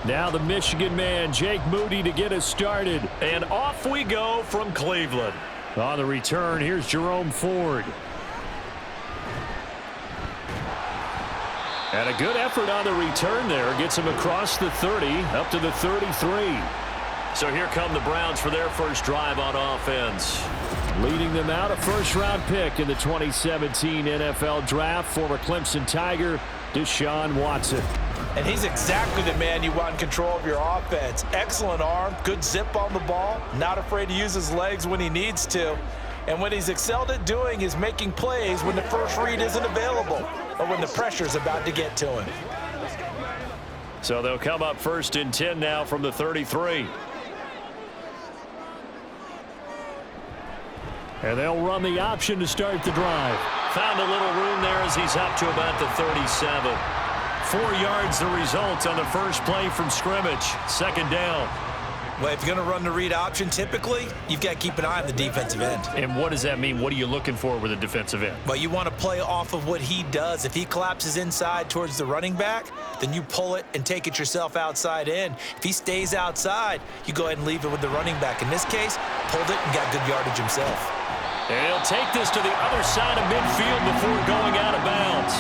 Now the Michigan man, Jake Moody, to get us started. And off we go from Cleveland. On the return, here's Jerome Ford. And a good effort on the return there. Gets him across the 30, up to the 33. So here come the Browns for their first drive on offense. Leading them out, a first-round pick in the 2017 NFL Draft, former Clemson Tiger, Deshaun Watson. And he's exactly the man you want in control of your offense. Excellent arm, good zip on the ball, not afraid to use his legs when he needs to. And what he's excelled at doing is making plays when the first read isn't available or when the pressure's about to get to him. So they'll come up first and 10 now from the 33. And they'll run the option to start the drive. Found a little room there as he's up to about the 37. 4 yards the result on the first play from scrimmage. Second down. Well, if you're going to run the read option, typically, you've got to keep an eye on the defensive end. And what does that mean? What are you looking for with a defensive end? Well, you want to play off of what he does. If he collapses inside towards the running back, then you pull it and take it yourself outside in. If he stays outside, you go ahead and leave it with the running back. In this case, pulled it and got good yardage himself. And he'll take this to the other side of midfield before going out of bounds.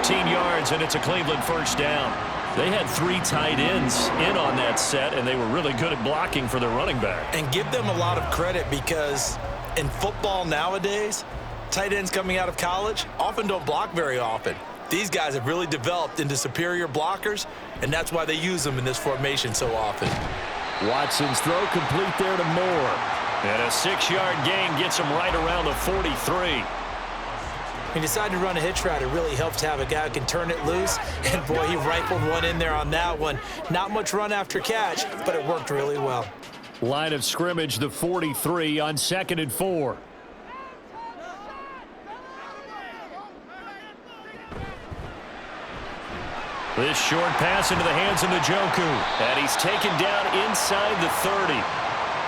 14 yards, and it's a Cleveland first down. They had 3 tight ends in on that set, and they were really good at blocking for their running back. And give them a lot of credit because in football nowadays, tight ends coming out of college often don't block very often. These guys have really developed into superior blockers, and that's why they use them in this formation so often. Watson's throw complete there to Moore. And a 6-yard gain gets him right around the 43. He decided to run a hitch route. It really helps to have a guy who can turn it loose. And, boy, he rifled one in there on that one. Not much run after catch, but it worked really well. Line of scrimmage, the 43 on 2nd and 4. This short pass into the hands of Njoku. And he's taken down inside the 30.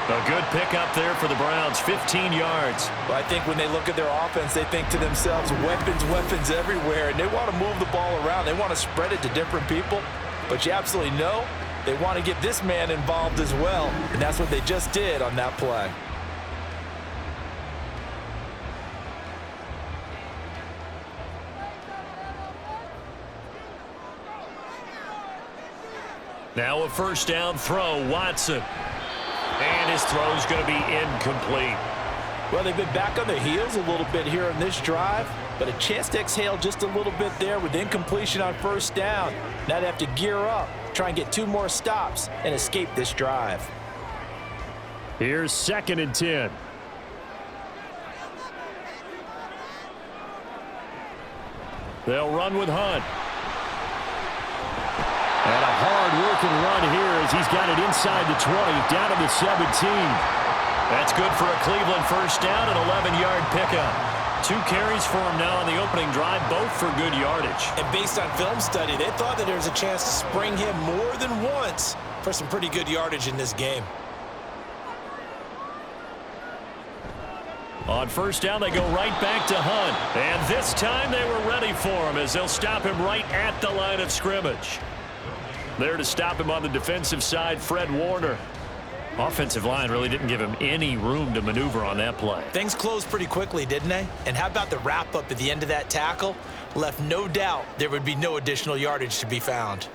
A good pickup there for the Browns, 15 yards. Well, I think when they look at their offense, they think to themselves, weapons, weapons everywhere, and they want to move the ball around. They want to spread it to different people, but you absolutely know they want to get this man involved as well, and that's what they just did on that play. Now a first down throw, Watson. And his throw's going to be incomplete. Well, they've been back on their heels a little bit here on this drive, but a chance to exhale just a little bit there with incompletion on first down. Now they have to gear up, try and get 2 more stops, and escape this drive. Here's 2nd and 10. They'll run with Hunt. And a hard-working run here as he's got it inside the 20, down to the 17. That's good for a Cleveland first down, an 11-yard pickup. 2 carries for him now on the opening drive, both for good yardage. And based on film study, they thought that there was a chance to spring him more than once for some pretty good yardage in this game. On first down, they go right back to Hunt. And this time they were ready for him as they'll stop him right at the line of scrimmage. There to stop him on the defensive side, Fred Warner. Offensive line really didn't give him any room to maneuver on that play. Things closed pretty quickly, didn't they? And how about the wrap-up at the end of that tackle? Left no doubt there would be no additional yardage to be found.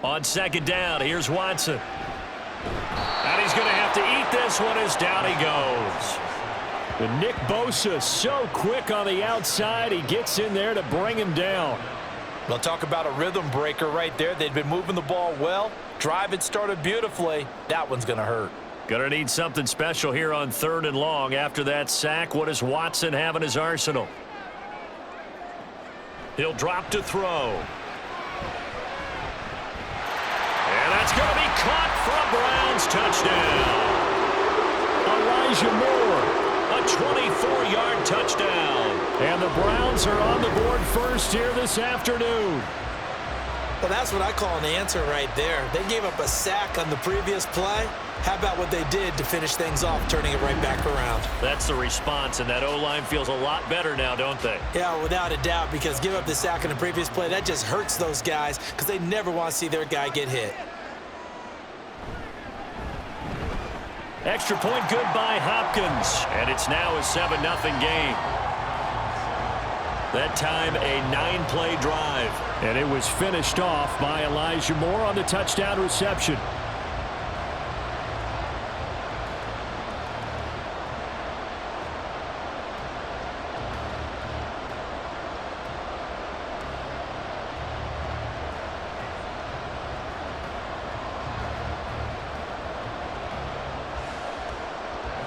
On second down, here's Watson. And he's going to have to eat this one as down he goes. And Nick Bosa so quick on the outside, he gets in there to bring him down. Well, talk about a rhythm breaker right there. They'd been moving the ball well. Drive had started beautifully. That one's going to hurt. Going to need something special here on 3rd and long. After that sack, what does Watson have in his arsenal? He'll drop to throw. And that's going to be caught for a Browns touchdown. Elijah Moore. A 24-yard touchdown. And the Browns are on the board first here this afternoon. Well, that's what I call an answer right there. They gave up a sack on the previous play. How about what they did to finish things off, turning it right back around? That's the response, and that O-line feels a lot better now, don't they? Yeah, without a doubt, because give up the sack on the previous play, that just hurts those guys because they never want to see their guy get hit. Extra point good by Hopkins, and it's now a 7-0 game. That time, a 9-play drive. And it was finished off by Elijah Moore on the touchdown reception.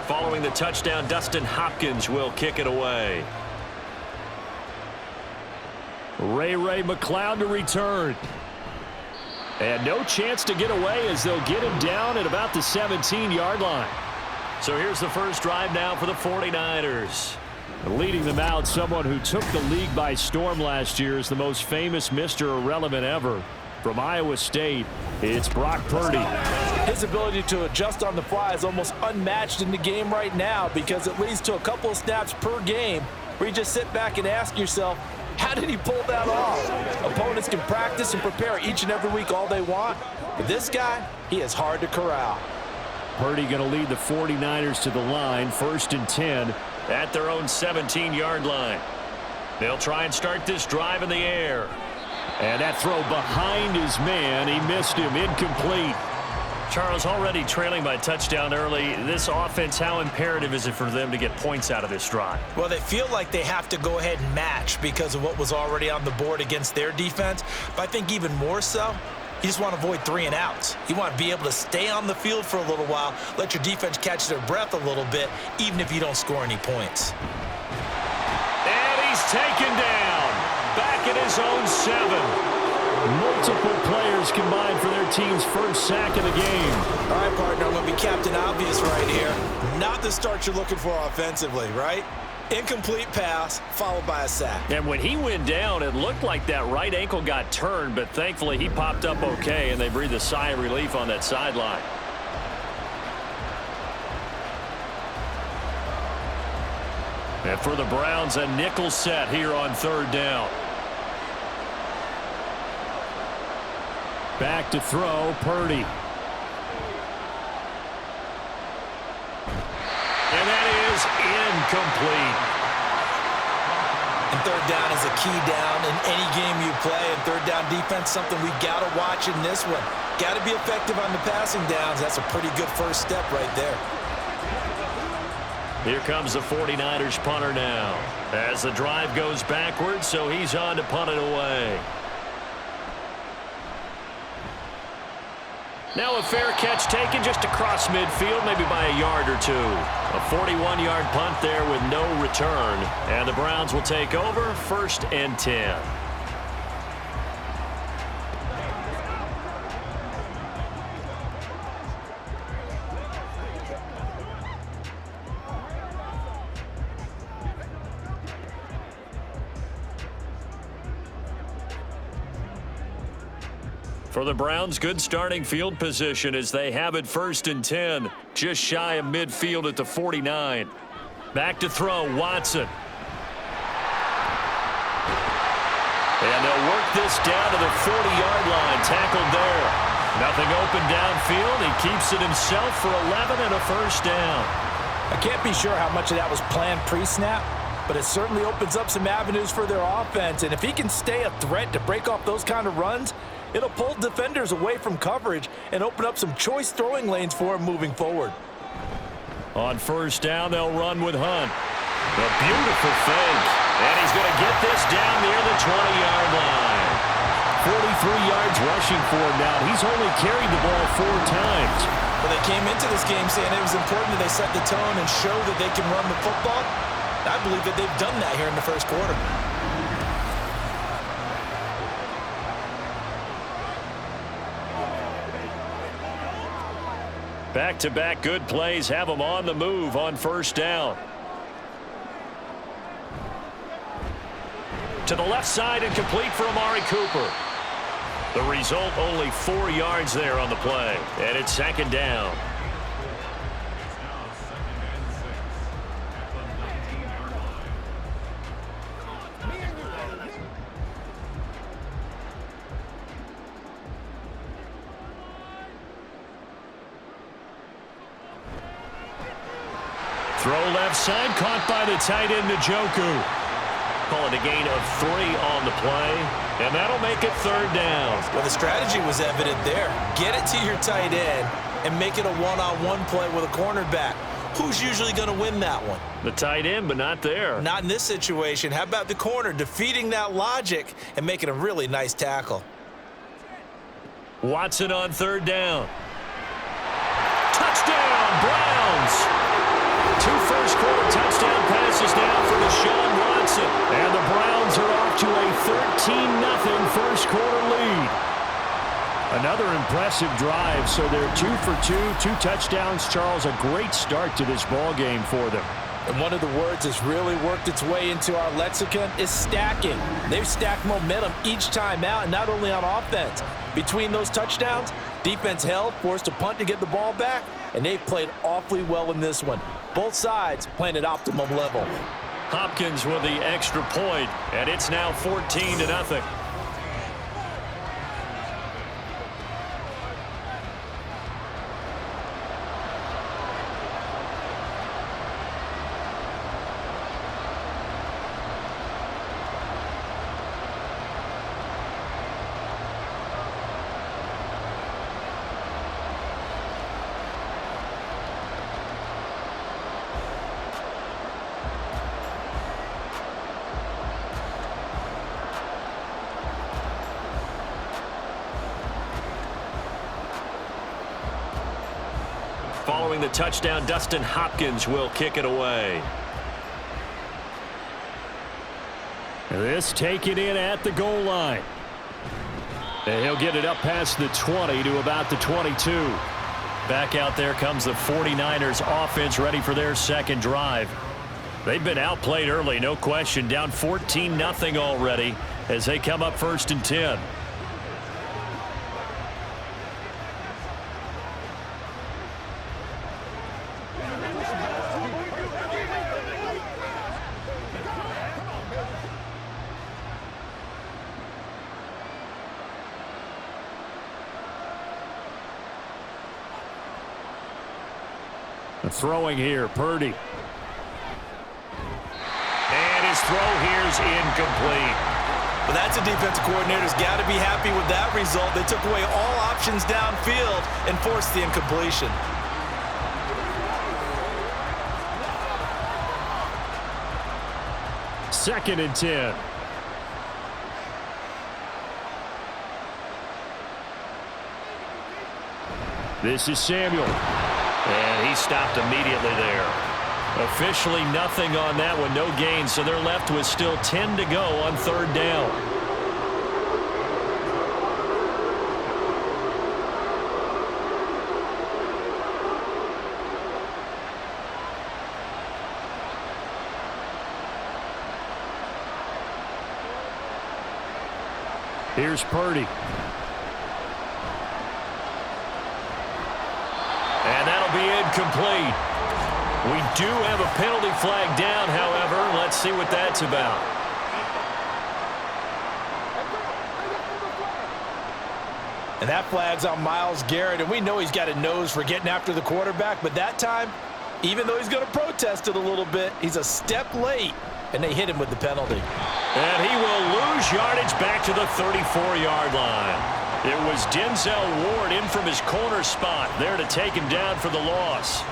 Following the touchdown, Dustin Hopkins will kick it away. Ray McCloud to return. And no chance to get away as they'll get him down at about the 17-yard line. So here's the first drive now for the 49ers. Leading them out, someone who took the league by storm last year is the most famous Mr. Irrelevant ever. From Iowa State, it's Brock Purdy. His ability to adjust on the fly is almost unmatched in the game right now because it leads to a couple of snaps per game where you just sit back and ask yourself, how did he pull that off? Opponents can practice and prepare each and every week all they want, but this guy, he is hard to corral. Purdy going to lead the 49ers to the line, 1st and 10. At their own 17-yard line. They'll try and start this drive in the air. And that throw behind his man, he missed him, incomplete. Charles, already trailing by touchdown early. This offense, how imperative is it for them to get points out of this drive? Well, they feel like they have to go ahead and match because of what was already on the board against their defense. But I think even more so, you just want to avoid 3 and outs. You want to be able to stay on the field for a little while, let your defense catch their breath a little bit, even if you don't score any points. And he's taken down. Back at his own 7. Multiple players combined for their team's first sack of the game. All right, partner, I'm going to be Captain Obvious right here. Not the start you're looking for offensively, right? Incomplete pass, followed by a sack. And when he went down, it looked like that right ankle got turned, but thankfully he popped up okay, and they breathed a sigh of relief on that sideline. And for the Browns, a nickel set here on 3rd down. Back to throw, Purdy. And that is incomplete. And 3rd down is a key down in any game you play. And 3rd down defense, something we got to watch in this one. Got to be effective on the passing downs. That's a pretty good first step right there. Here comes the 49ers punter now. As the drive goes backwards, so he's on to punt it away. Now a fair catch taken just across midfield, maybe by a yard or 2. A 41-yard punt there with no return. And the Browns will take over, 1st and 10. For the Browns, good starting field position as they have it 1st and 10. Just shy of midfield at the 49. Back to throw, Watson. And they'll work this down to the 40-yard line. Tackled there. Nothing open downfield. He keeps it himself for 11 and a 1st down. I can't be sure how much of that was planned pre-snap, but it certainly opens up some avenues for their offense. And if he can stay a threat to break off those kind of runs, it'll pull defenders away from coverage and open up some choice throwing lanes for him moving forward. On 1st down, they'll run with Hunt. A beautiful fake. And he's going to get this down near the 20-yard line. 43 yards rushing for him now. He's only carried the ball 4 times. Well, they came into this game saying it was important that they set the tone and show that they can run the football. I believe that they've done that here in the 1st quarter. Back-to-back good plays have them on the move on 1st down. To the left side and complete for Amari Cooper. The result, only 4 yards there on the play. And it's second down. Throw left side, caught by the tight end, Njoku. Call it a gain of 3 on the play, and that'll make it third down. Well, the strategy was evident there. Get it to your tight end and make it a one-on-one play with a cornerback. Who's usually going to win that one? The tight end, but not there. Not in this situation. How about the corner defeating that logic and making a really nice tackle? Watson on third down. Touchdown, Browns! 2 first-quarter touchdown passes now for Deshaun Watson. And the Browns are off to a 13-0 first-quarter lead. Another impressive drive, so they're 2 for 2 touchdowns. Charles, a great start to this ball game for them. And one of the words that's really worked its way into our lexicon is stacking. They've stacked momentum each time out, and not only on offense. Between those touchdowns, defense held, forced a punt to get the ball back, and they've played awfully well in this one. Both sides playing at optimum level. Hopkins with the extra point, and it's now 14-0. Following the touchdown, Dustin Hopkins will kick it away. This taken in at the goal line. And he'll get it up past the 20 to about the 22. Back out there comes the 49ers offense, ready for their second drive. They've been outplayed early, no question. Down 14-0 already as they come up 1st and 10. Throwing here, Purdy. And his throw here's incomplete. But that's a defensive coordinator's got to be happy with that result. They took away all options downfield and forced the incompletion. Second and 10. This is Samuel. And he stopped immediately there. Officially nothing on that one, no gain, so they're left with still 10 to go on third down. Here's Purdy. And that'll be incomplete. We do have a penalty flag down, however. Let's see what that's about. And that flag's on Myles Garrett, and we know he's got a nose for getting after the quarterback, but that time, even though he's going to protest it a little bit, he's a step late, and they hit him with the penalty. And he will lose yardage back to the 34-yard line. It was Denzel Ward in from his corner spot there to take him down for the loss.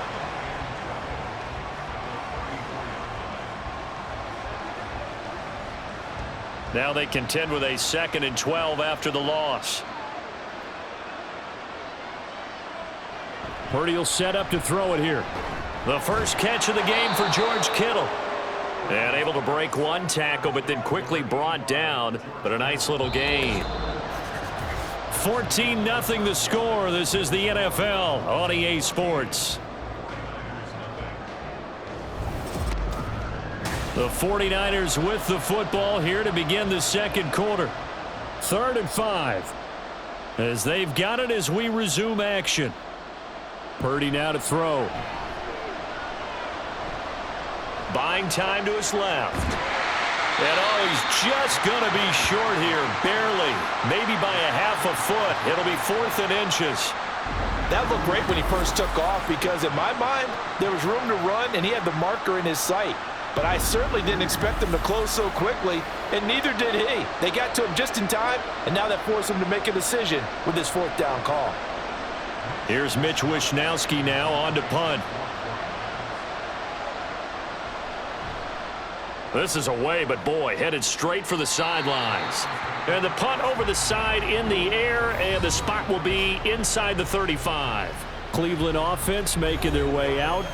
Now they contend with a 2nd and 12 after the loss. Purdy will set up to throw it here. The first catch of the game for George Kittle. And able to break one tackle, but then quickly brought down. But a nice little gain. 14-0 the score. This is the NFL on EA Sports. The 49ers with the football here to begin the second quarter. 3rd and 5. as they've got it as we resume action. Purdy now to throw. Buying time to his left. And he's just going to be short here, barely, maybe by a half a foot. It'll be 4th and inches. That looked great when he first took off because in my mind, there was room to run and he had the marker in his sight. But I certainly didn't expect him to close so quickly, and neither did he. They got to him just in time, and now that forced him to make a decision with his 4th down call. Here's Mitch Wishnowski now on to punt. This is away, but boy, headed straight for the sidelines. And the punt over the side in the air, and the spot will be inside the 35. Cleveland offense making their way out.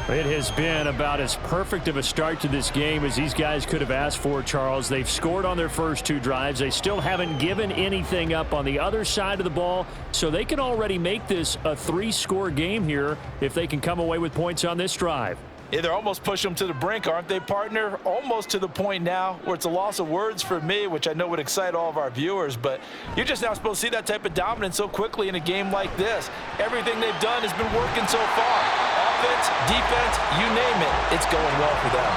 It has been about as perfect of a start to this game as these guys could have asked for, Charles. They've scored on their first 2 drives. They still haven't given anything up on the other side of the ball, so they can already make this a 3-score game here if they can come away with points on this drive. Yeah, they're almost pushing them to the brink, aren't they, partner? Almost to the point now where it's a loss of words for me, which I know would excite all of our viewers, but you're just not supposed to see that type of dominance so quickly in a game like this. Everything they've done has been working so far. Offense, defense, you name it, it's going well for them.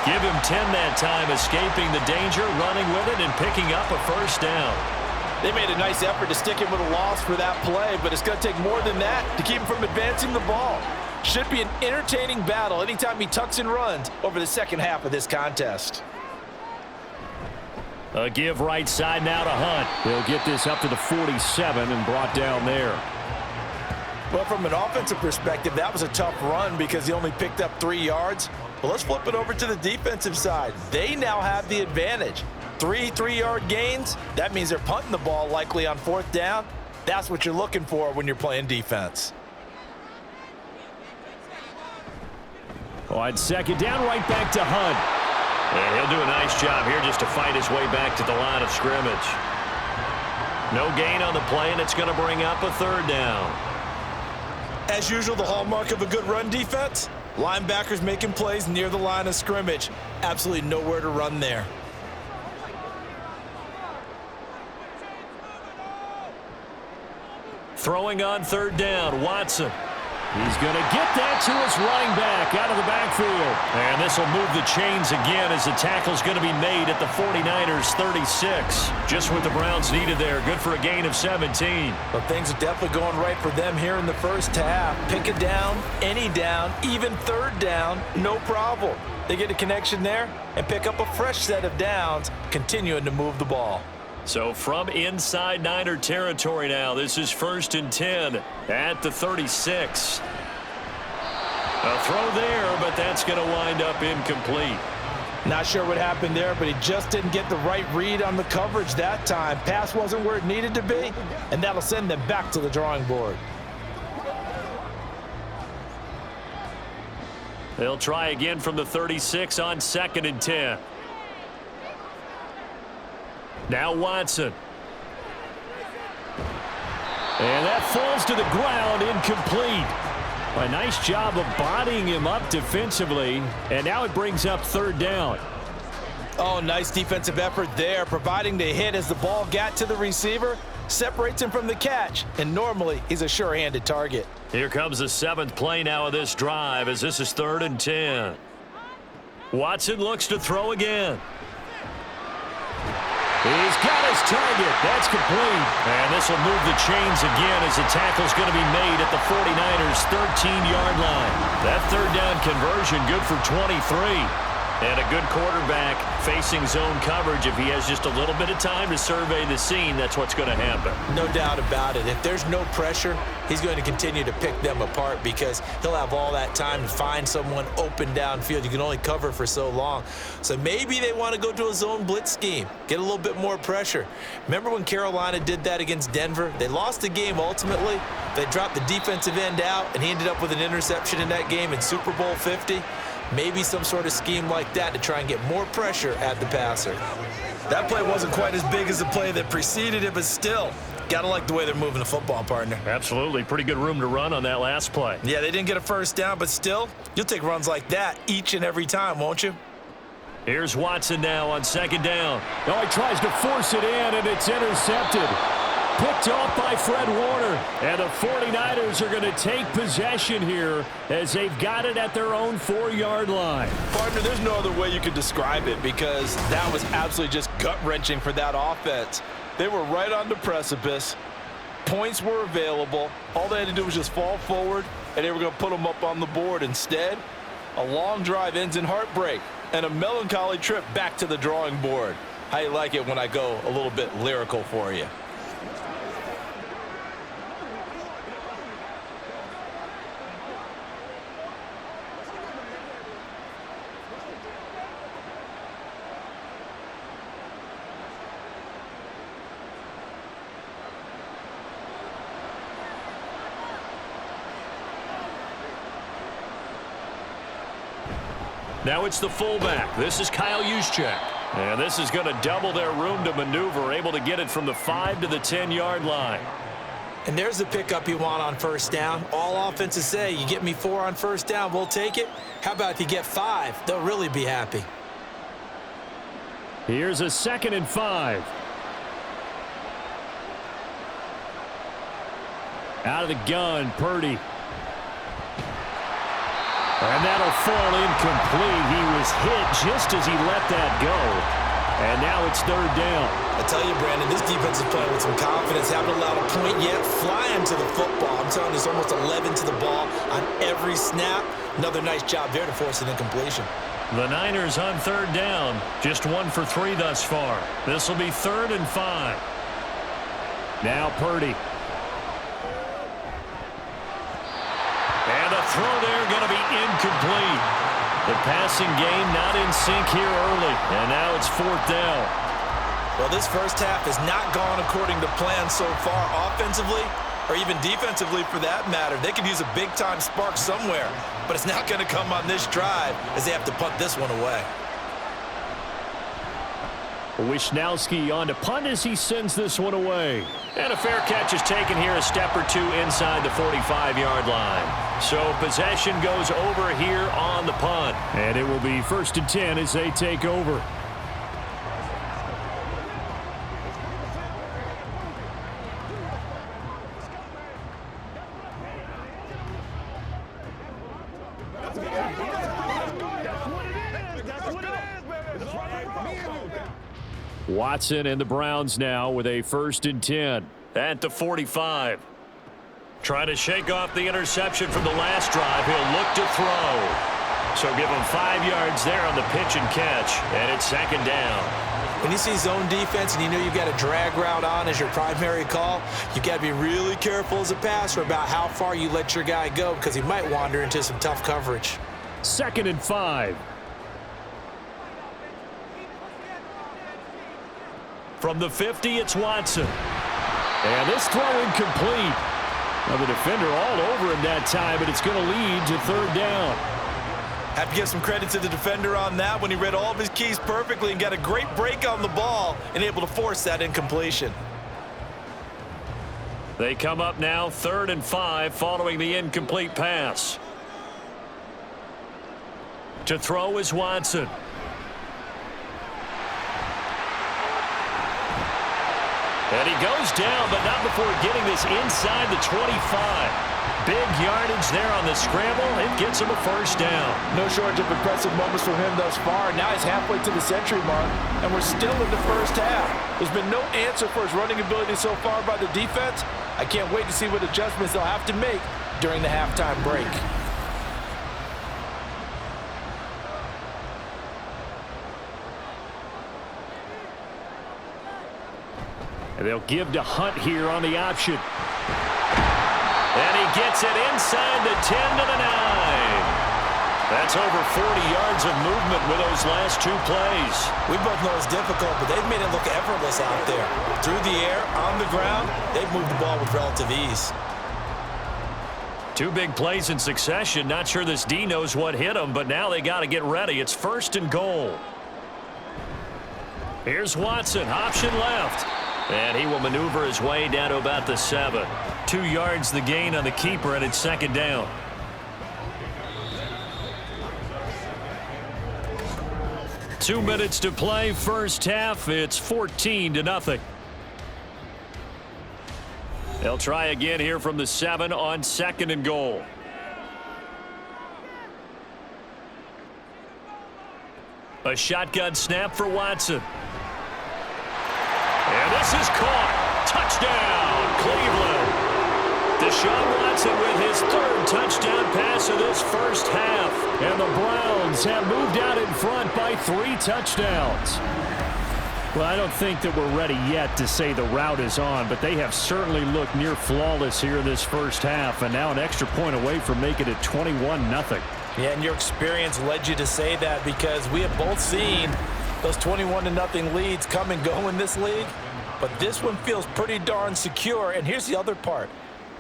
Give him 10 that time, escaping the danger, running with it, and picking up a 1st down. They made a nice effort to stick him with a loss for that play, but it's going to take more than that to keep him from advancing the ball. Should be an entertaining battle anytime he tucks and runs over the second half of this contest. A give right side now to Hunt. They'll get this up to the 47 and brought down there. Well, from an offensive perspective, that was a tough run because he only picked up 3 yards. But let's flip it over to the defensive side. They now have the advantage. 3 3-yard gains. That means they're punting the ball likely on 4th down. That's what you're looking for when you're playing defense. On 2nd down, right back to Hunt. And he'll do a nice job here just to fight his way back to the line of scrimmage. No gain on the play, and it's going to bring up a 3rd down. As usual, the hallmark of a good run defense, linebackers making plays near the line of scrimmage. Absolutely nowhere to run there. Throwing on 3rd down, Watson. He's going to get that to his running back out of the backfield. And this will move the chains again as the tackle's going to be made at the 49ers 36. Just what the Browns needed there. Good for a gain of 17. But things are definitely going right for them here in the first half. Pick a down, any down, even 3rd down, no problem. They get a connection there and pick up a fresh set of downs, continuing to move the ball. So from inside Niner territory now, this is 1st and 10 at the 36. A throw there, but that's going to wind up incomplete. Not sure what happened there, but he just didn't get the right read on the coverage that time. Pass wasn't where it needed to be, and that'll send them back to the drawing board. They'll try again from the 36 on 2nd and 10. Now Watson. And that falls to the ground, incomplete. A nice job of bodying him up defensively, and now it brings up 3rd down. Oh, nice defensive effort there, providing the hit as the ball got to the receiver, separates him from the catch, and normally he's a sure-handed target. Here comes the 7th play now of this drive as this is 3rd and 10. Watson looks to throw again. He's got his target. That's complete. And this will move the chains again as the tackle's going to be made at the 49ers 13-yard line. That 3rd down conversion good for 23. And a good quarterback facing zone coverage. If he has just a little bit of time to survey the scene, that's what's going to happen. No doubt about it. If there's no pressure, he's going to continue to pick them apart because he'll have all that time to find someone open downfield. You can only cover for so long. So maybe they want to go to a zone blitz scheme, get a little bit more pressure. Remember when Carolina did that against Denver? They lost the game ultimately. They dropped the defensive end out, and he ended up with an interception in that game in Super Bowl 50. Maybe some sort of scheme like that to try and get more pressure at the passer. That play wasn't quite as big as the play that preceded it, but still, gotta like the way they're moving the football, partner. Absolutely. Pretty good room to run on that last play. Yeah, they didn't get a 1st down, but still, you'll take runs like that each and every time, won't you? Here's Watson now on 2nd down. Oh, he tries to force it in, and it's intercepted. Picked off by Fred Warner. And the 49ers are going to take possession here as they've got it at their own 4-yard line. Partner, there's no other way you could describe it because that was absolutely just gut-wrenching for that offense. They were right on the precipice. Points were available. All they had to do was just fall forward, and they were going to put them up on the board. Instead, a long drive ends in heartbreak and a melancholy trip back to the drawing board. How you like it when I go a little bit lyrical for you? Now it's the fullback. This is Kyle Juszczyk. And this is going to double their room to maneuver, able to get it from the 5 to the 10-yard line. And there's the pickup you want on first down. All offenses say, you get me 4 on first down, we'll take it. How about if you get 5? They'll really be happy. Here's a 2nd and 5. Out of the gun, Purdy. And that'll fall incomplete. He was hit just as he let that go. And now it's 3rd down. I tell you, Brandon, this defense is playing with some confidence. Haven't allowed a point yet. Flying to the football. I'm telling you, it's almost 11 to the ball on every snap. Another nice job there to force an incompletion. The Niners on 3rd down. Just 1 for 3 thus far. This will be 3rd and 5. Now Purdy. And a throw there going to be incomplete. The passing game not in sync here early. And now it's 4th down. Well, this first half has not gone according to plan so far offensively or even defensively for that matter. They could use a big-time spark somewhere, but it's not going to come on this drive as they have to punt this one away. Wisnowski on to punt as he sends this one away. And a fair catch is taken here a step or 2 inside the 45-yard line. So possession goes over here on the punt. And it will be 1st and 10 as they take over. Watson and the Browns now with a 1st and 10. At the 45. Trying to shake off the interception from the last drive. He'll look to throw. So give him 5 yards there on the pitch and catch. And it's 2nd down. When you see zone defense and you know you've got a drag route on as your primary call, you've got to be really careful as a passer about how far you let your guy go because he might wander into some tough coverage. 2nd and 5. From the 50, it's Watson. And this throw incomplete. Now the defender all over him that time, but it's going to lead to 3rd down. Have to give some credit to the defender on that when he read all of his keys perfectly and got a great break on the ball and able to force that incompletion. They come up now 3rd and 5 following the incomplete pass. To throw is Watson. And he goes down, but not before getting this inside the 25. Big yardage there on the scramble. It gets him a 1st down. No shortage of impressive moments from him thus far. Now he's halfway to the century mark, and we're still in the first half. There's been no answer for his running ability so far by the defense. I can't wait to see what adjustments they'll have to make during the halftime break. And they'll give to Hunt here on the option. And he gets it inside the 10 to the 9. That's over 40 yards of movement with those last 2 plays. We both know it's difficult, but they've made it look effortless out there. Through the air, on the ground, they've moved the ball with relative ease. 2 big plays in succession. Not sure this D knows what hit him, but now they got to get ready. It's 1st and goal. Here's Watson, option left. And he will maneuver his way down to about the 7. 2 yards the gain on the keeper, and it's 2nd down. Two minutes to play, first half. It's 14-0. They'll try again here from the 7 on 2nd and goal. A shotgun snap for Watson. And this is caught. Touchdown, Cleveland. Deshaun Watson with his 3rd touchdown pass of this first half. And the Browns have moved out in front by 3 touchdowns. Well, I don't think that we're ready yet to say the route is on, but they have certainly looked near flawless here in this first half, and now an extra point away from making it 21-0. Yeah, and your experience led you to say that because we have both seen those 21-0 leads come and go in this league, but this one feels pretty darn secure. And here's the other part.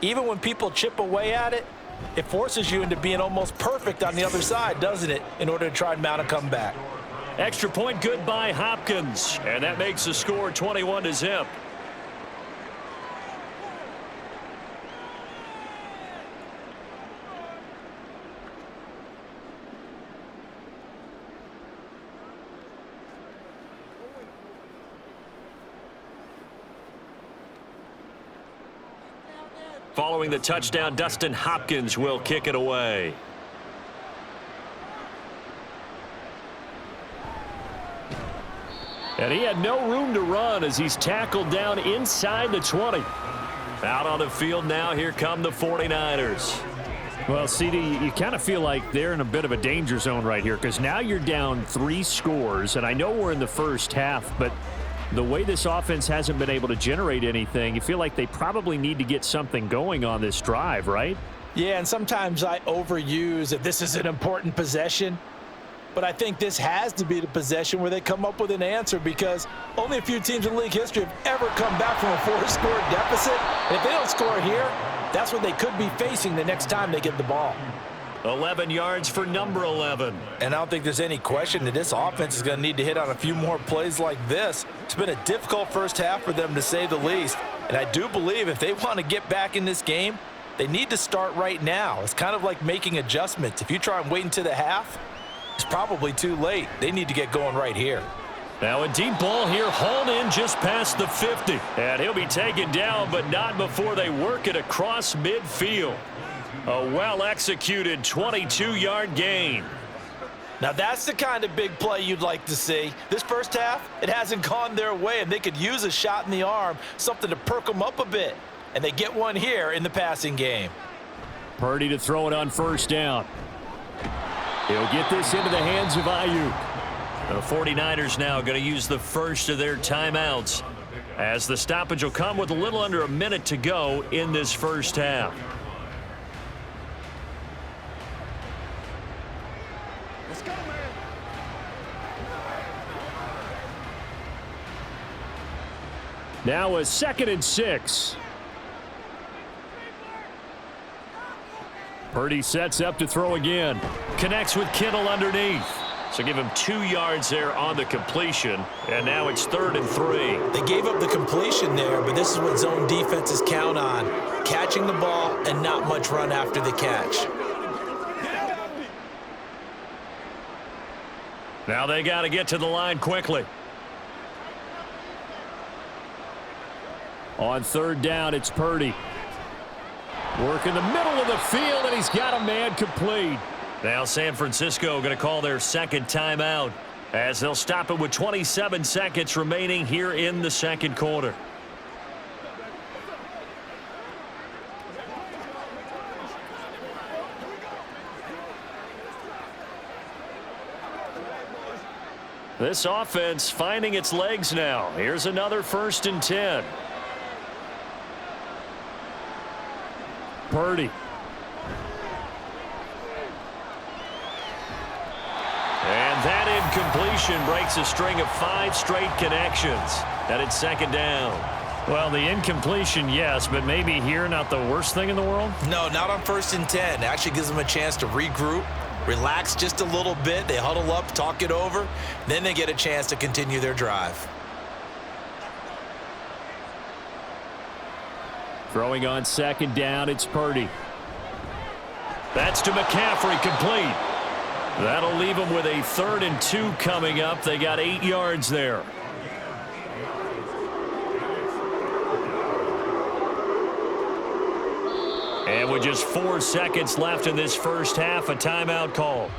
Even when people chip away at it, it forces you into being almost perfect on the other side, doesn't it, in order to try and mount a comeback. Extra point good by Hopkins, and that makes the score 21-0. Following the touchdown, Dustin Hopkins will kick it away. And he had no room to run as he's tackled down inside the 20. Out on the field now, here come the 49ers. Well, CD, you kind of feel like they're in a bit of a danger zone right here because now you're down 3 scores, and I know we're in the first half, but the way this offense hasn't been able to generate anything, you feel like they probably need to get something going on this drive, right? Yeah, and sometimes I overuse if this is an important possession. But I think this has to be the possession where they come up with an answer because only a few teams in league history have ever come back from a 4-score deficit. And if they don't score here, that's what they could be facing the next time they get the ball. 11 yards for number 11. And I don't think there's any question that this offense is going to need to hit on a few more plays like this. It's been a difficult first half for them, to say the least. And I do believe if they want to get back in this game, they need to start right now. It's kind of like making adjustments. If you try and wait until the half, it's probably too late. They need to get going right here. Now a deep ball here, hauled in just past the 50. And he'll be taken down, but not before they work it across midfield. A well-executed 22-yard gain. Now that's the kind of big play you'd like to see. This first half, it hasn't gone their way, and they could use a shot in the arm, something to perk them up a bit. And they get one here in the passing game. Purdy to throw it on first down. He'll get this into the hands of Ayuk. The 49ers now going to use the first of their timeouts as the stoppage will come with a little under a minute to go in this first half. Let's go, man. Now a 2nd and 6. Purdy sets up to throw again. Connects with Kittle underneath. So give him 2 yards there on the completion. And now it's 3rd and 3. They gave up the completion there, but this is what zone defenses count on. Catching the ball and not much run after the catch. Now they got to get to the line quickly. On 3rd down, it's Purdy. Work in the middle of the field, and he's got a man complete. Now San Francisco going to call their 2nd timeout as they'll stop it with 27 seconds remaining here in the 2nd quarter. This offense finding its legs now. Here's another 1st and 10. Purdy. And that incompletion breaks a string of 5 straight connections. And it's 2nd down. Well, the incompletion, yes, but maybe here not the worst thing in the world? No, not on 1st and 10. It actually gives them a chance to regroup, relax just a little bit. They huddle up, talk it over. Then they get a chance to continue their drive. Throwing on 2nd down, it's Purdy. That's to McCaffrey, complete. That'll leave them with a 3rd and 2 coming up. They got 8 yards there. And with just 4 seconds left in this first half, a timeout call.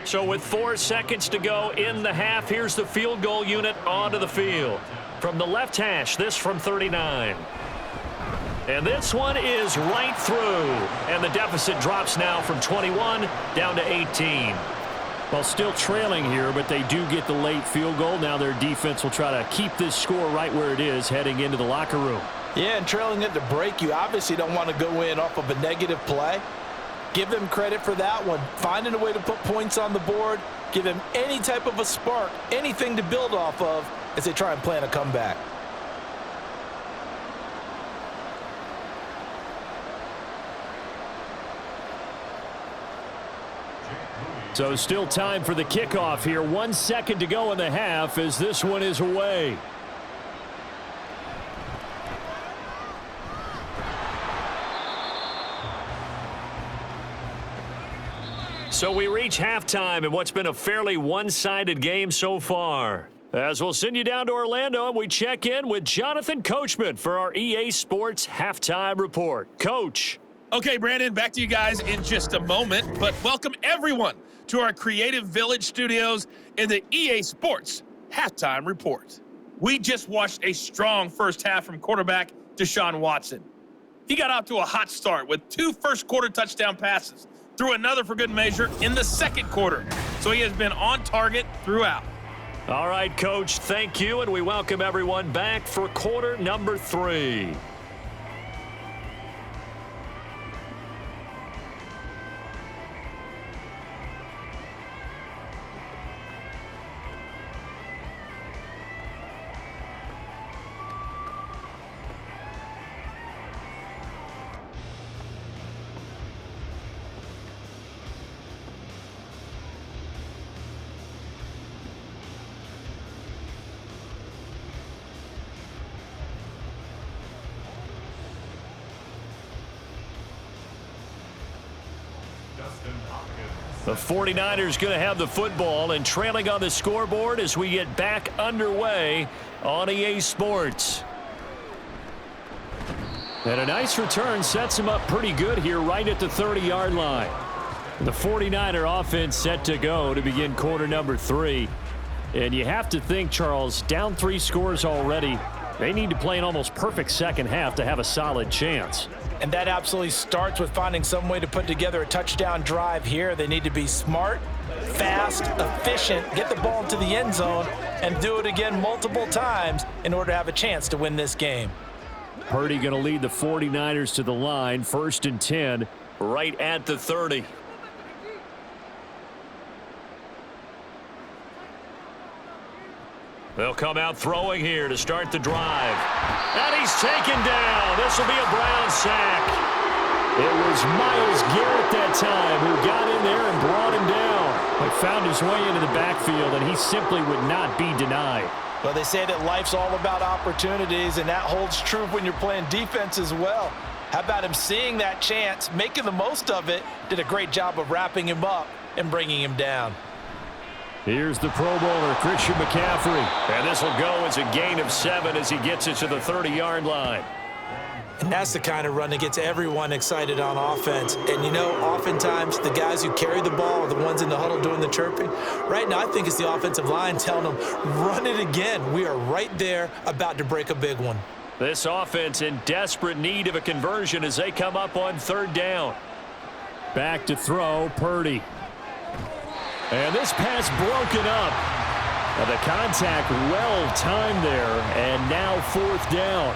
So with 4 seconds to go in the half, here's the field goal unit onto the field. From the left hash, this from 39. And this one is right through. And the deficit drops now from 21 down to 18. Well, still trailing here, but they do get the late field goal. Now their defense will try to keep this score right where it is heading into the locker room. Yeah, and trailing it to break, you obviously don't want to go in off of a negative play. Give them credit for that one. Finding a way to put points on the board, give them any type of a spark, anything to build off of as they try and plan a comeback. So still time for the kickoff here. 1 second to go in the half as this one is away. So we reach halftime in what's been a fairly one-sided game so far. As we'll send you down to Orlando, and we check in with Jonathan Coachman for our EA Sports Halftime Report. Coach. Okay, Brandon, back to you guys in just a moment, but welcome everyone to our Creative Village studios in the EA Sports Halftime Report. We just watched a strong first half from quarterback Deshaun Watson. He got out to a hot start with 2 first-quarter touchdown passes, threw another for good measure in the second quarter, so he has been on target throughout. All right, Coach, thank you, and we welcome everyone back for quarter number 3. The 49ers going to have the football and trailing on the scoreboard as we get back underway on EA Sports. And a nice return sets him up pretty good here right at the 30-yard line. The 49er offense set to go to begin quarter number 3. And you have to think, Charles, down 3 scores already. They need to play an almost perfect second half to have a solid chance. And that absolutely starts with finding some way to put together a touchdown drive here. They need to be smart, fast, efficient, get the ball into the end zone, and do it again multiple times in order to have a chance to win this game. Purdy going to lead the 49ers to the line, 1st and 10. Right at the 30. They'll come out throwing here to start the drive. And he's taken down. This will be a Brown sack. It was Myles Garrett that time who got in there and brought him down. He found his way into the backfield, and he simply would not be denied. Well, they say that life's all about opportunities, and that holds true when you're playing defense as well. How about him seeing that chance, making the most of it, did a great job of wrapping him up and bringing him down. Here's the Pro Bowler, Christian McCaffrey. And this will go as a gain of 7 as he gets it to the 30-yard line. And that's the kind of run that gets everyone excited on offense. And, you know, oftentimes the guys who carry the ball are the ones in the huddle doing the chirping. Right now, I think it's the offensive line telling them, run it again. We are right there about to break a big one. This offense in desperate need of a conversion as they come up on 3rd down. Back to throw, Purdy. And this pass broken up. And the contact well timed there, and now 4th down.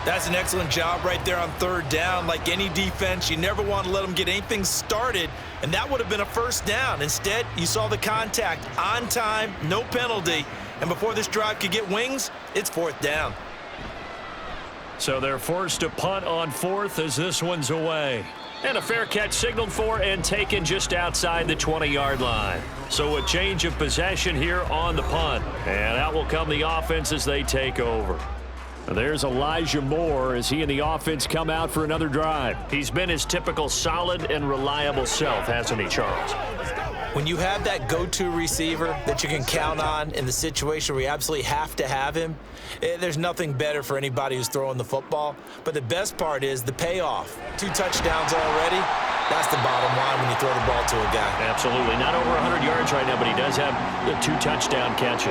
That's an excellent job right there on 3rd down. Like any defense, you never want to let them get anything started, and that would have been a 1st down. Instead, you saw the contact on time, no penalty, and before this drive could get wings, it's 4th down. So they're forced to punt on 4th as this one's away. And a fair catch signaled for and taken just outside the 20-yard line. So a change of possession here on the punt. And out will come the offense as they take over. There's Elijah Moore as he and the offense come out for another drive. He's been his typical solid and reliable self, hasn't he, Charles? When you have that go-to receiver that you can count on in the situation where you absolutely have to have him, there's nothing better for anybody who's throwing the football. But the best part is the payoff. 2 touchdowns already. That's the bottom line when you throw the ball to a guy. Absolutely. Not over 100 yards right now, but he does have the 2 touchdown catches.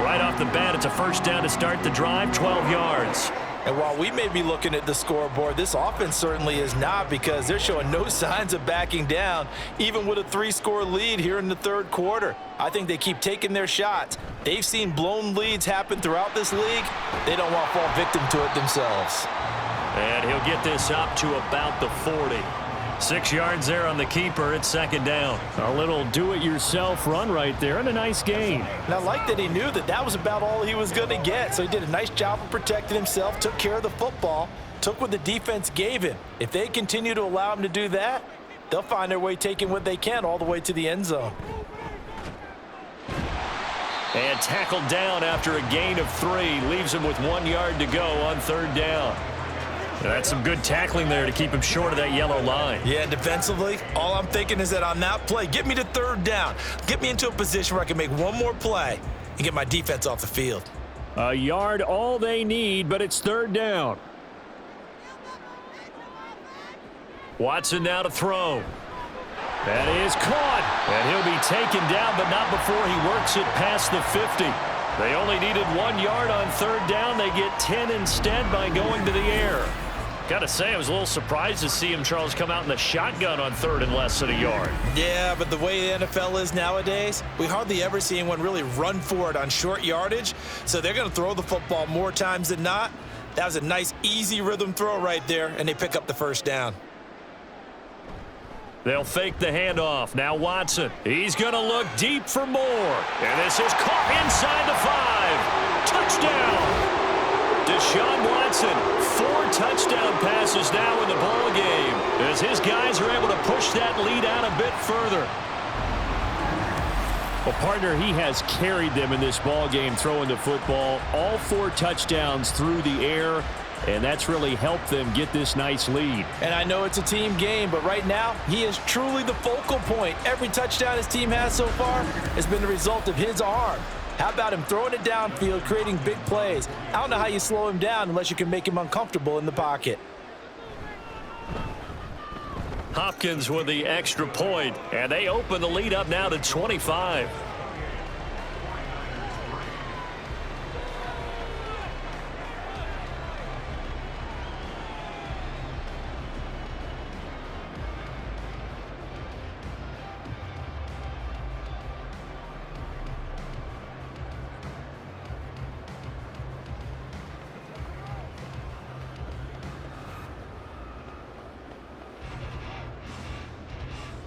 Right off the bat, it's a first down to start the drive, 12 yards. And while we may be looking at the scoreboard, this offense certainly is not, because they're showing no signs of backing down, even with a 3-score lead here in the third quarter. I think they keep taking their shots. They've seen blown leads happen throughout this league. They don't want to fall victim to it themselves. And he'll get this up to about the 40. 6 yards there on the keeper. It's second down. A little do-it-yourself run right there and a nice gain. And I like that he knew that that was about all he was going to get. So he did a nice job of protecting himself, took care of the football, took what the defense gave him. If they continue to allow him to do that, they'll find their way taking what they can all the way to the end zone. And tackled down after a gain of 3. Leaves him with 1 yard to go on third down. That's some good tackling there to keep him short of that yellow line. Yeah, defensively, all I'm thinking is that on that play, get me to third down. Get me into a position where I can make one more play and get my defense off the field. A yard all they need, but it's third down. Watson now to throw. That is caught. And he'll be taken down, but not before he works it past the 50. They only needed 1 yard on third down. They get 10 instead by going to the air. Got to say, I was a little surprised to see him, Charles, come out in the shotgun on third and less than a yard. Yeah, but the way the NFL is nowadays, we hardly ever see anyone really run for it on short yardage. So they're going to throw the football more times than not. That was a nice, easy rhythm throw right there, and they pick up the first down. They'll fake the handoff. Now Watson. He's going to look deep for more. And this is caught inside the 5. Touchdown. Deshaun Watson, 4 touchdown passes now in the ball game as his guys are able to push that lead out a bit further. Well, partner, he has carried them in this ball game throwing the football. All 4 touchdowns through the air, and that's really helped them get this nice lead. And I know it's a team game, but right now, he is truly the focal point. Every touchdown his team has so far has been the result of his arm. How about him throwing it downfield, creating big plays? I don't know how you slow him down unless you can make him uncomfortable in the pocket. Hopkins with the extra point, and they open the lead up now to 25.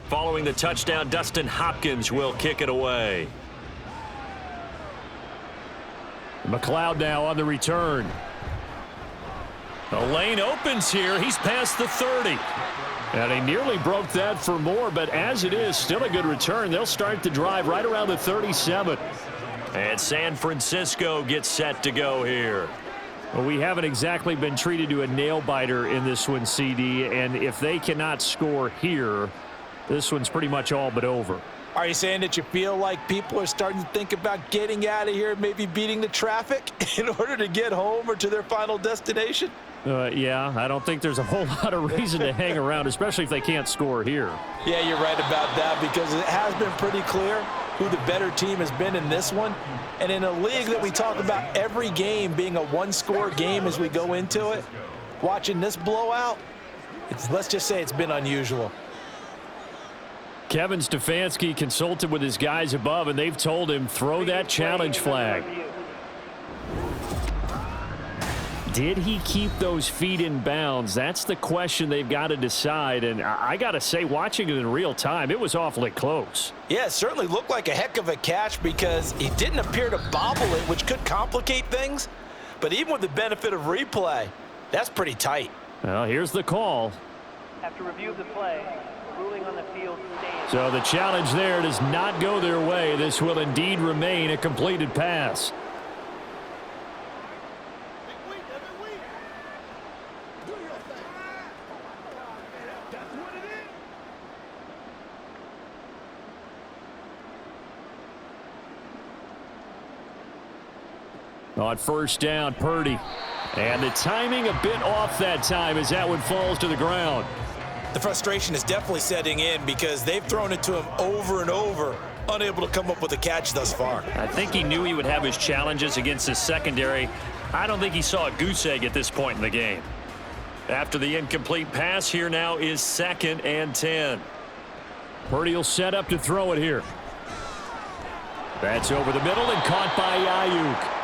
Following the touchdown, Dustin Hopkins will kick it away. McLeod now on the return. The lane opens here. He's past the 30. And he nearly broke that for more, but as it is, still a good return. They'll start the drive right around the 37. And San Francisco gets set to go here. Well, we haven't exactly been treated to a nail-biter in this one, CD, and if they cannot score here, this one's pretty much all but over. Are you saying that you feel like people are starting to think about getting out of here, maybe beating the traffic in order to get home or to their final destination? Yeah, I don't think there's a whole lot of reason to hang around, especially if they can't score here. Yeah, you're right about that, because it has been pretty clear who the better team has been in this one. And in a league that we talk about every game being a one-score game as we go into it, watching this blowout, let's just say it's been unusual. Kevin Stefanski consulted with his guys above, and they've told him, throw that challenge flag. Did he keep those feet in bounds? That's the question they've got to decide. And I got to say, watching it in real time, it was awfully close. Yeah, it certainly looked like a heck of a catch because he didn't appear to bobble it, which could complicate things. But even with the benefit of replay, that's pretty tight. Well, here's the call. After review of the play, ruling on the field stands. So the challenge there does not go their way. This will indeed remain a completed pass. On first down, Purdy. And the timing a bit off that time as that one falls to the ground. The frustration is definitely setting in because they've thrown it to him over and over, unable to come up with a catch thus far. I think he knew he would have his challenges against his secondary. I don't think he saw a goose egg at this point in the game. After the incomplete pass, here now is 2nd and 10. Purdy will set up to throw it here. That's over the middle and caught by Ayuk.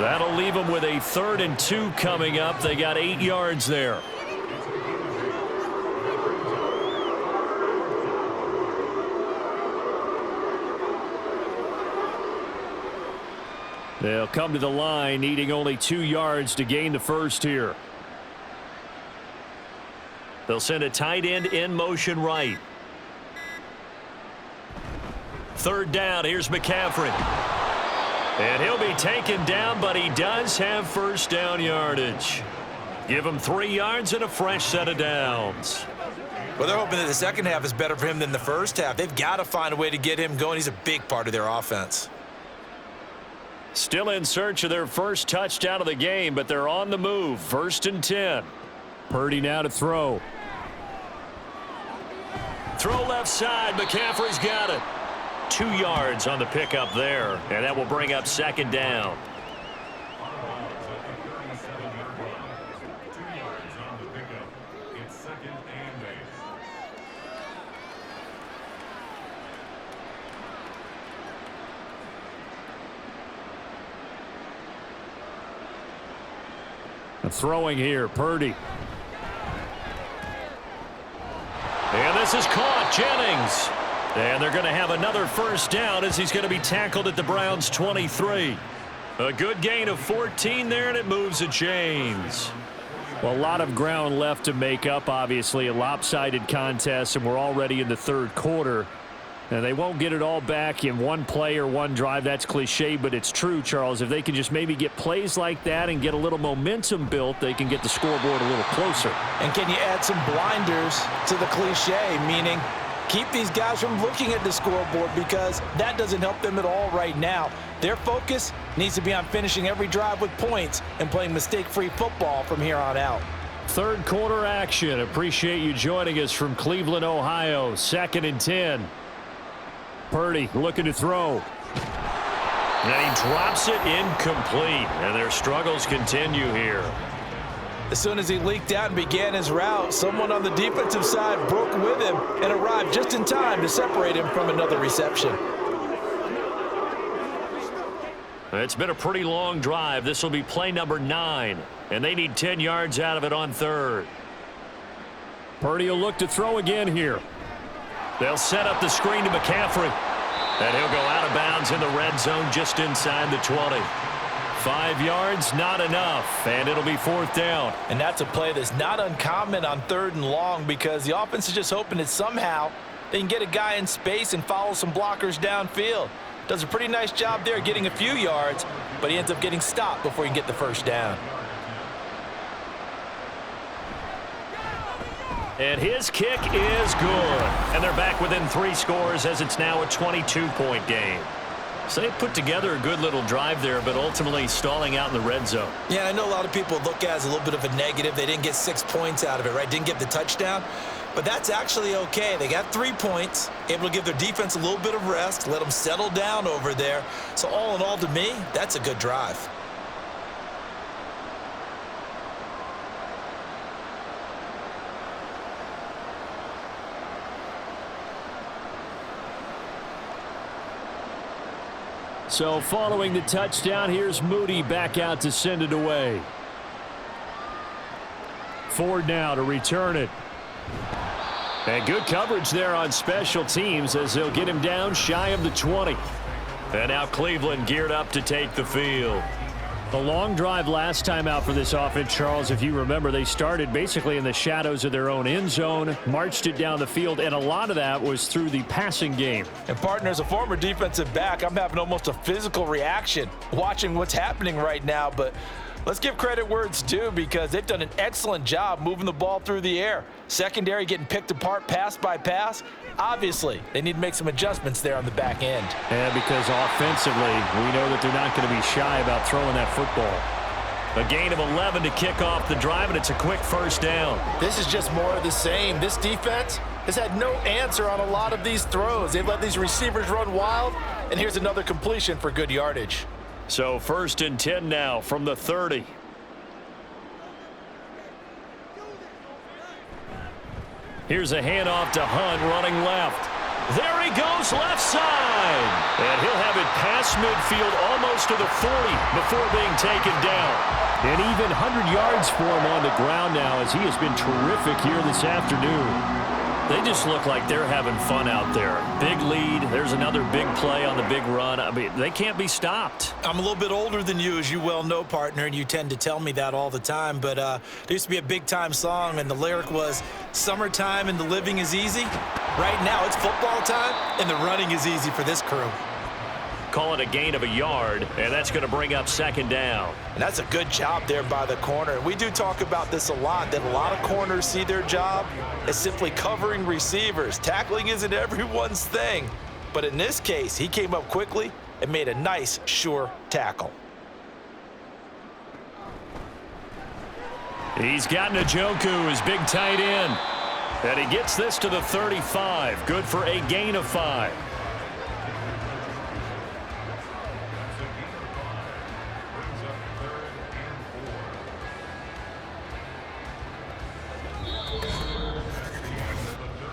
That'll leave them with a 3rd and 2 coming up. They got 8 yards there. They'll come to the line, needing only 2 yards to gain the first here. They'll send a tight end in motion right. 3rd down, here's McCaffrey. And he'll be taken down, but he does have first down yardage. Give him 3 yards and a fresh set of downs. Well, they're hoping that the second half is better for him than the first half. They've got to find a way to get him going. He's a big part of their offense. Still in search of their first touchdown of the game, but they're on the move. 1st and 10. Purdy now to throw. Throw left side. McCaffrey's got it. 2 yards on the pickup there, and that will bring up 2nd down. Throwing here, Purdy. And this is caught, Jennings. And they're going to have another first down as he's going to be tackled at the Browns' 23. A good gain of 14 there, and it moves the chains. Well, a lot of ground left to make up, obviously. A lopsided contest, and we're already in the 3rd quarter. And they won't get it all back in one play or one drive. That's cliche, but it's true, Charles. If they can just maybe get plays like that and get a little momentum built, they can get the scoreboard a little closer. And can you add some blinders to the cliche, meaning keep these guys from looking at the scoreboard, because that doesn't help them at all right now. Their focus needs to be on finishing every drive with points and playing mistake-free football from here on out. 3rd quarter action. Appreciate you joining us from Cleveland, Ohio. 2nd and 10. Purdy looking to throw. And he drops it incomplete, and their struggles continue here. As soon as he leaked out and began his route, someone on the defensive side broke with him and arrived just in time to separate him from another reception. It's been a pretty long drive. This will be play number 9, and they need 10 yards out of it on 3rd. Purdy will look to throw again here. They'll set up the screen to McCaffrey, and he'll go out of bounds in the red zone just inside the 20. 5 yards, not enough, and it'll be 4th down. And that's a play that's not uncommon on 3rd and long, because the offense is just hoping that somehow they can get a guy in space and follow some blockers downfield. Does a pretty nice job there getting a few yards, but he ends up getting stopped before he can get the first down. And his kick is good. And they're back within 3 scores as it's now a 22-point game. So they put together a good little drive there, but ultimately stalling out in the red zone. Yeah, I know a lot of people look at it as a little bit of a negative. They didn't get 6 points out of it, right? Didn't get the touchdown. But that's actually okay. They got 3 points, able to give their defense a little bit of rest, let them settle down over there. So all in all, to me, that's a good drive. So following the touchdown, here's Moody back out to send it away. Ford now to return it. And good coverage there on special teams as they'll get him down shy of the 20. And now Cleveland geared up to take the field. A long drive last time out for this offense, Charles. If you remember, they started basically in the shadows of their own end zone, marched it down the field, and a lot of that was through the passing game. And partner, as a former defensive back, I'm having almost a physical reaction watching what's happening right now. But Let's give credit where it's due because they've done an excellent job moving the ball through the air. Secondary getting picked apart pass by pass. Obviously, they need to make some adjustments there on the back end. Yeah, because offensively, we know that they're not going to be shy about throwing that football. A gain of 11 to kick off the drive, and it's a quick first down. This is just more of the same. This defense has had no answer on a lot of these throws. They've let these receivers run wild, and here's another completion for good yardage. So 1st and 10 now from the 30. Here's a handoff to Hunt running left. There he goes left side. And he'll have it past midfield almost to the 40 before being taken down. And even 100 yards for him on the ground now as he has been terrific here this afternoon. They just look like they're having fun out there. Big lead. There's another big play on the big run. I mean, they can't be stopped. I'm a little bit older than you, as you well know, partner, and you tend to tell me that all the time. But there used to be a big-time song, and the lyric was, "Summertime and the living is easy." Right now, it's football time, and the running is easy for this crew. Call it a gain of a yard, and that's going to bring up 2nd down. And that's a good job there by the corner. We do talk about this a lot, that a lot of corners see their job as simply covering receivers. Tackling isn't everyone's thing. But in this case, he came up quickly and made a nice, sure tackle. He's got Njoku, his big tight end. And he gets this to the 35. Good for a gain of 5.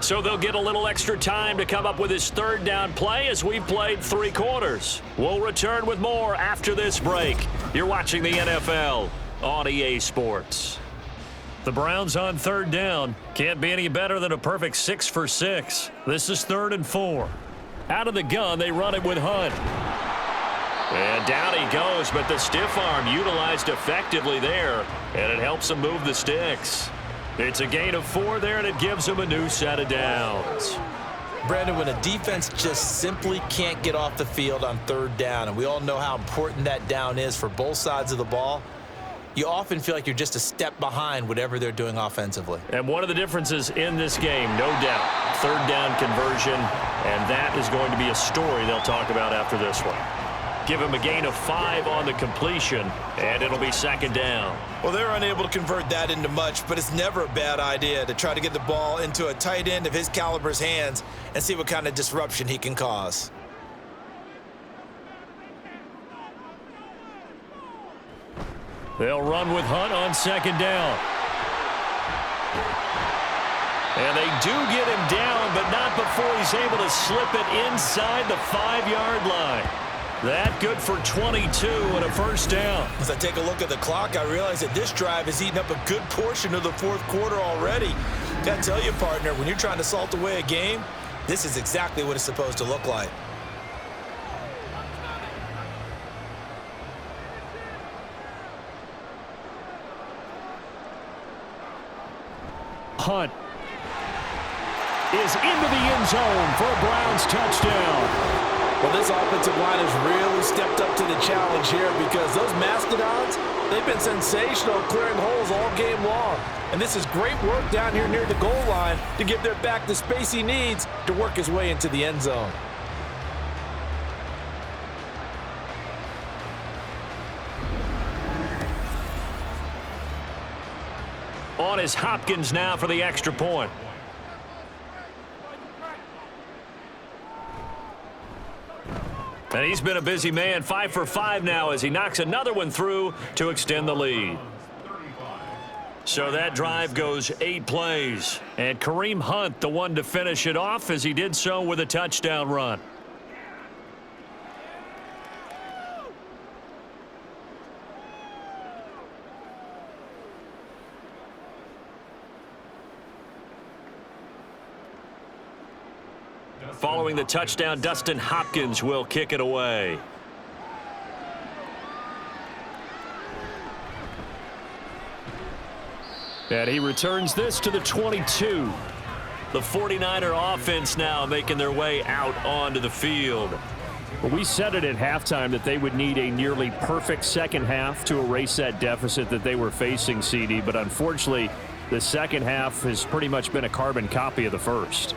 So they'll get a little extra time to come up with his 3rd down play as we've played 3 quarters. We'll return with more after this break. You're watching the NFL on EA Sports. The Browns on 3rd down. Can't be any better than a perfect 6 for 6. This is 3rd and 4. Out of the gun, they run it with Hunt. And down he goes, but the stiff arm utilized effectively there, and it helps him move the sticks. It's a gain of 4 there, and it gives him a new set of downs. Brandon, when a defense just simply can't get off the field on 3rd down, and we all know how important that down is for both sides of the ball, you often feel like you're just a step behind whatever they're doing offensively. And one of the differences in this game, no doubt, 3rd down conversion, and that is going to be a story they'll talk about after this one. Give him a gain of 5 on the completion, and it'll be 2nd down. Well, they're unable to convert that into much, but it's never a bad idea to try to get the ball into a tight end of his caliber's hands and see what kind of disruption he can cause. They'll run with Hunt on 2nd down. And they do get him down, but not before he's able to slip it inside the 5-yard line. That good for 22 and a 1st down. As I take a look at the clock, I realize that this drive has eaten up a good portion of the 4th quarter already. Gotta tell you, partner, when you're trying to salt away a game, this is exactly what it's supposed to look like. Hunt is into the end zone for a Browns touchdown. Well, this offensive line has really stepped up to the challenge here because those Mastodons, they've been sensational clearing holes all game long. And this is great work down here near the goal line to give their back the space he needs to work his way into the end zone. On is Hopkins now for the extra point. And he's been a busy man, 5 for 5 now as he knocks another one through to extend the lead. So that drive goes 8 plays. And Kareem Hunt, the one to finish it off as he did so with a touchdown run. Following the touchdown, Dustin Hopkins will kick it away. And he returns this to the 22. The 49er offense now making their way out onto the field. Well, we said it at halftime that they would need a nearly perfect second half to erase that deficit that they were facing, CD. But unfortunately, the second half has pretty much been a carbon copy of the first.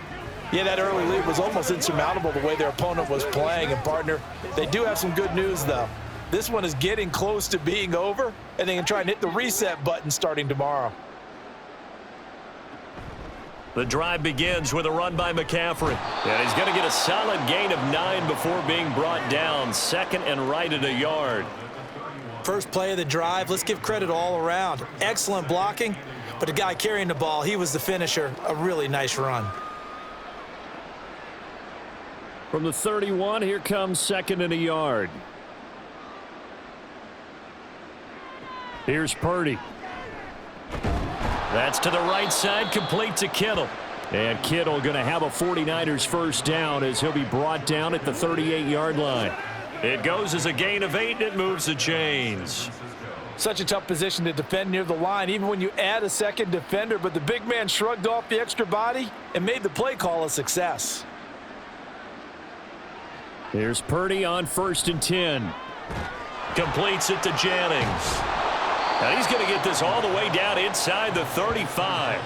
Yeah, that early lead was almost insurmountable the way their opponent was playing. And, partner, they do have some good news, though. This one is getting close to being over, and they can try and hit the reset button starting tomorrow. The drive begins with a run by McCaffrey. And he's going to get a solid gain of 9 before being brought down. Second and right at a yard. First play of the drive, let's give credit all around. Excellent blocking, but the guy carrying the ball, he was the finisher. A really nice run. From the 31, here comes second and a yard. Here's Purdy. That's to the right side, complete to Kittle. And Kittle going to have a 49ers first down as he'll be brought down at the 38-yard line. It goes as a gain of 8, and it moves the chains. Such a tough position to defend near the line, even when you add a second defender, but the big man shrugged off the extra body and made the play call a success. Here's Purdy on 1st and 10. Completes it to Jennings. Now he's going to get this all the way down inside the 35.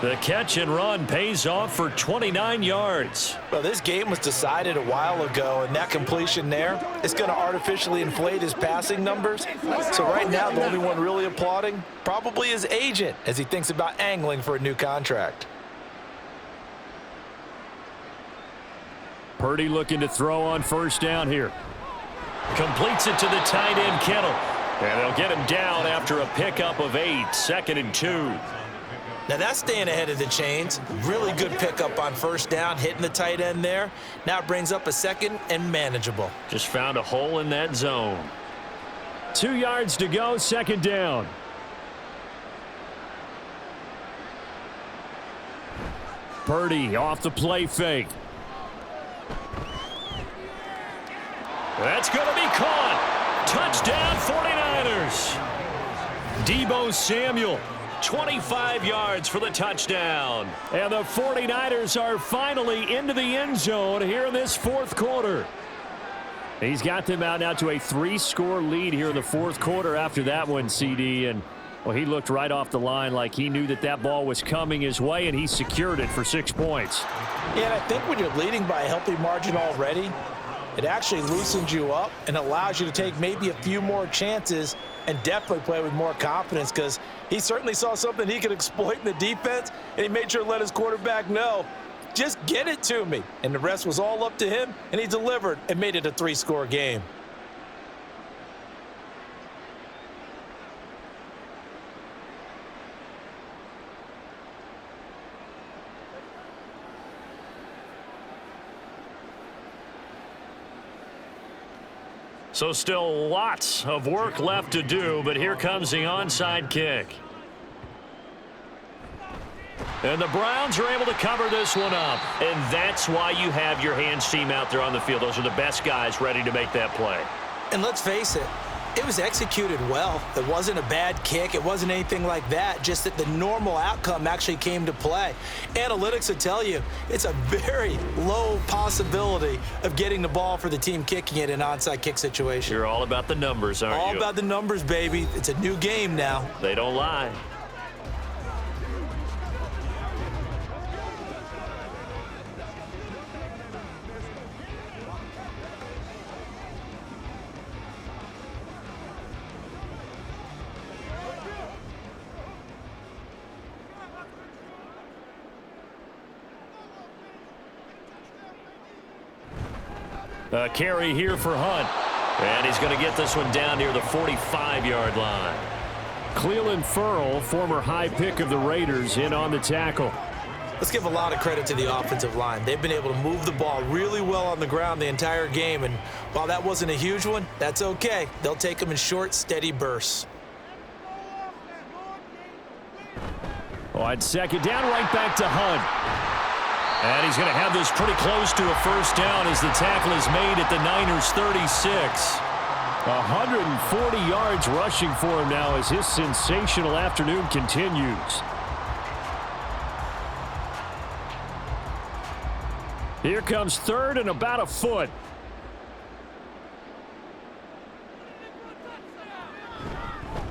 The catch and run pays off for 29 yards. Well, this game was decided a while ago, and that completion there is going to artificially inflate his passing numbers. So right now, the only one really applauding probably his agent as he thinks about angling for a new contract. Purdy looking to throw on first down here. Completes it to the tight end, Kittle. And they'll get him down after a pickup of 8, 2nd and 2. Now that's staying ahead of the chains. Really good pickup on first down, hitting the tight end there. Now it brings up a second and manageable. Just found a hole in that zone. 2 yards to go, second down. Purdy off the play fake. That's going to be caught. Touchdown 49ers. Deebo Samuel, 25 yards for the touchdown. And the 49ers are finally into the end zone here in this fourth quarter. He's got them out now to a 3-score lead here in the fourth quarter after that one, CD. And, well, he looked right off the line like he knew that that ball was coming his way, and he secured it for 6 points. Yeah, and I think when you're leading by a healthy margin already, it actually loosens you up and allows you to take maybe a few more chances and definitely play with more confidence, because he certainly saw something he could exploit in the defense, and he made sure to let his quarterback know, just get it to me. And the rest was all up to him, and he delivered and made it a 3-score game. So still lots of work left to do, but here comes the onside kick. And the Browns are able to cover this one up. And that's why you have your hands team out there on the field. Those are the best guys ready to make that play. And let's face it, it was executed well. It wasn't a bad kick. It wasn't anything like that. Just that the normal outcome actually came to play. Analytics will tell you it's a very low possibility of getting the ball for the team kicking it in an onside kick situation. You're all about the numbers, aren't you? All about the numbers, baby. It's a new game now. They don't lie. A carry here for Hunt. And he's going to get this one down near the 45-yard line. Cleveland Ferrell, former high pick of the Raiders, in on the tackle. Let's give a lot of credit to the offensive line. They've been able to move the ball really well on the ground the entire game. And while that wasn't a huge one, that's okay. They'll take them in short, steady bursts. On second down, right back to Hunt. And he's going to have this pretty close to a first down as the tackle is made at the Niners' 36. 140 yards rushing for him now as his sensational afternoon continues. Here comes third and about a foot.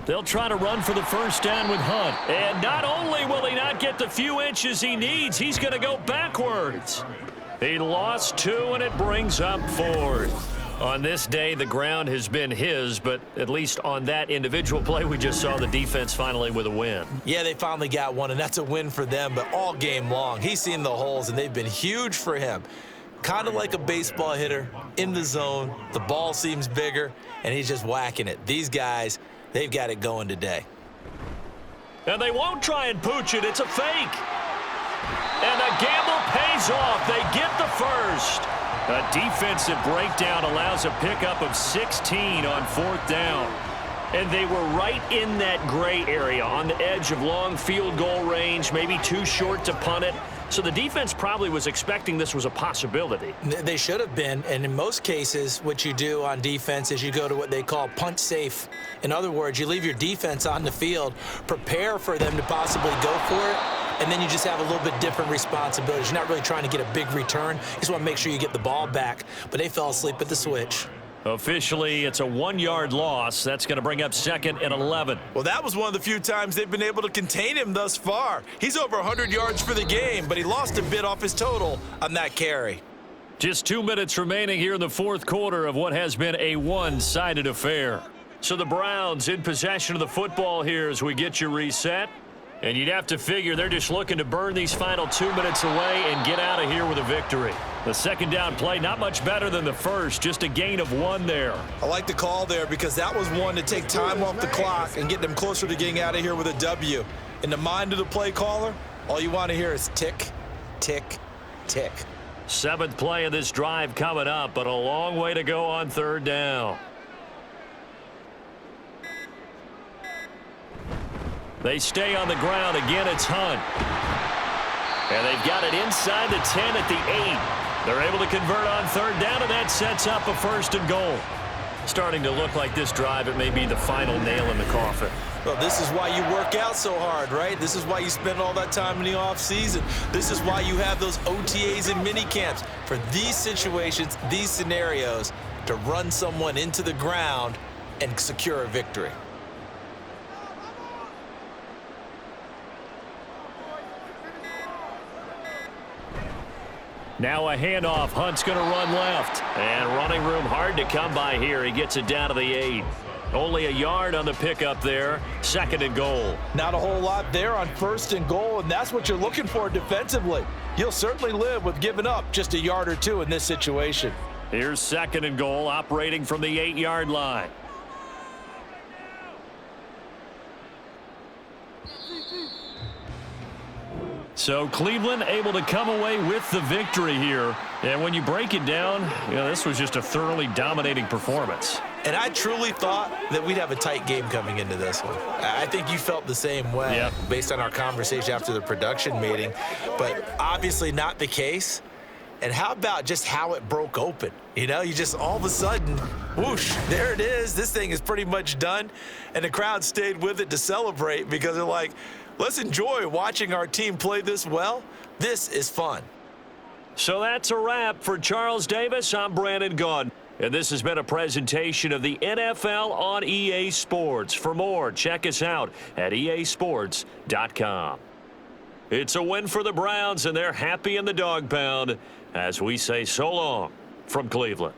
They'll try to run for the first down with Hunt. And not only will he not get the few inches he needs, he's going to go backwards. He lost 2, and it brings up 4th. On this day, the ground has been his, but at least on that individual play, we just saw the defense finally with a win. Yeah, they finally got one, and that's a win for them, but all game long, he's seen the holes, and they've been huge for him. Kind of like a baseball hitter in the zone. The ball seems bigger, and he's just whacking it. These guys, they've got it going today. And they won't try and pooch it. It's a fake. And the gamble pays off. They get the first. A defensive breakdown allows a pickup of 16 on 4th down. And they were right in that gray area on the edge of long field goal range, maybe too short to punt it. So the defense probably was expecting this was a possibility. They should have been, and in most cases, what you do on defense is you go to what they call punt safe. In other words, you leave your defense on the field, prepare for them to possibly go for it, and then you just have a little bit different responsibilities. You're not really trying to get a big return. You just want to make sure you get the ball back, but they fell asleep at the switch. Officially, it's a 1-yard loss. That's going to bring up 2nd and 11. Well, that was one of the few times they've been able to contain him thus far. He's over 100 yards for the game, but he lost a bit off his total on that carry. Just 2 minutes remaining here in the 4th quarter of what has been a one-sided affair. So the Browns in possession of the football here as we get you reset. And you'd have to figure they're just looking to burn these final 2 minutes away and get out of here with a victory. The second down play, not much better than the first, just a gain of 1 there. I like the call there because that was one to take time off the clock and get them closer to getting out of here with a W. In the mind of the play caller, all you want to hear is tick, tick, tick. 7th play of this drive coming up, but a long way to go on 3rd down. They stay on the ground. Again, it's Hunt. And they've got it inside the 10 at the 8. They're able to convert on 3rd down, and that sets up a 1st and goal. Starting to look like this drive, it may be the final nail in the coffin. Well, this is why you work out so hard, right? This is why you spend all that time in the offseason. This is why you have those OTAs and mini camps. For these situations, these scenarios, to run someone into the ground and secure a victory. Now a handoff. Hunt's going to run left. And running room hard to come by here. He gets it down to the 8. Only a yard on the pickup there. 2nd and goal. Not a whole lot there on 1st and goal, and that's what you're looking for defensively. You'll certainly live with giving up just a yard or 2 in this situation. Here's 2nd and goal, operating from the 8-yard line. So Cleveland able to come away with the victory here. And when you break it down, this was just a thoroughly dominating performance. And I truly thought that we'd have a tight game coming into this one. I think you felt the same way based on our conversation after the production meeting, but obviously not the case. And how about just how it broke open? You just all of a sudden, whoosh, there it is. This thing is pretty much done. And the crowd stayed with it to celebrate because they're like, let's enjoy watching our team play this well. This is fun. So that's a wrap for Charles Davis. I'm Brandon Gaudin. And this has been a presentation of the NFL on EA Sports. For more, check us out at easports.com. It's a win for the Browns, and they're happy in the dog pound as we say so long from Cleveland.